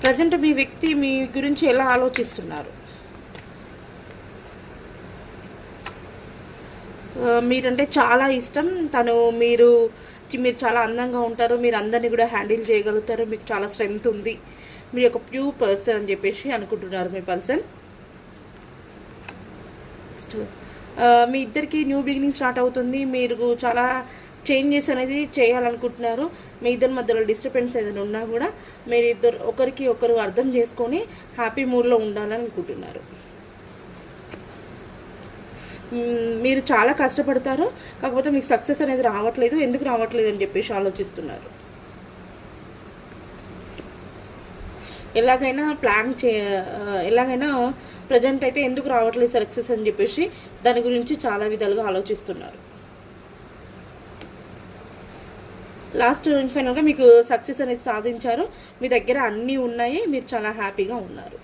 Present మీ వ్యక్తి మీ గురించి ఎలా ఆలోచిస్తున్నారు? మీరంటే చాలా ఇష్టం. మీరు చాలా అందంగా ఉంటారు, మీరు అందరినీ కూడా హ్యాండిల్ చేయగలుగుతారు, మీకు చాలా స్ట్రెంగ్త్ ఉంది, మీరు ఒక ప్యూర్ పర్సన్ అని చెప్పేసి అనుకుంటున్నారు మీ పర్సన్. మీ ఇద్దరికి న్యూ బిగినింగ్ స్టార్ట్ అవుతుంది. మీరు చాలా చేంజెస్ అనేది చేయాలనుకుంటున్నారు. మీ ఇద్దరి మధ్యలో డిస్టర్బెన్స్ ఏదైనా ఉన్నా కూడా మీరు ఇద్దరు ఒకరికి ఒకరు అర్థం చేసుకొని హ్యాపీ మూడ్లో ఉండాలని అనుకుంటున్నారు. మీరు చాలా కష్టపడతారు, కాకపోతే మీకు సక్సెస్ అనేది రావట్లేదు. ఎందుకు రావట్లేదు అని చెప్పేసి ఆలోచిస్తున్నారు. ఎలాగైనా ప్రజెంట్ అయితే ఎందుకు రావట్లేదు సక్సెస్ అని చెప్పేసి దాని గురించి చాలా విధాలుగా ఆలోచిస్తున్నారు. లాస్ట్ ఫైనల్గా మీకు సక్సెస్ అనేది సాధించారు. మీ దగ్గర అన్నీ ఉన్నాయి, మీరు చాలా హ్యాపీగా ఉన్నారు.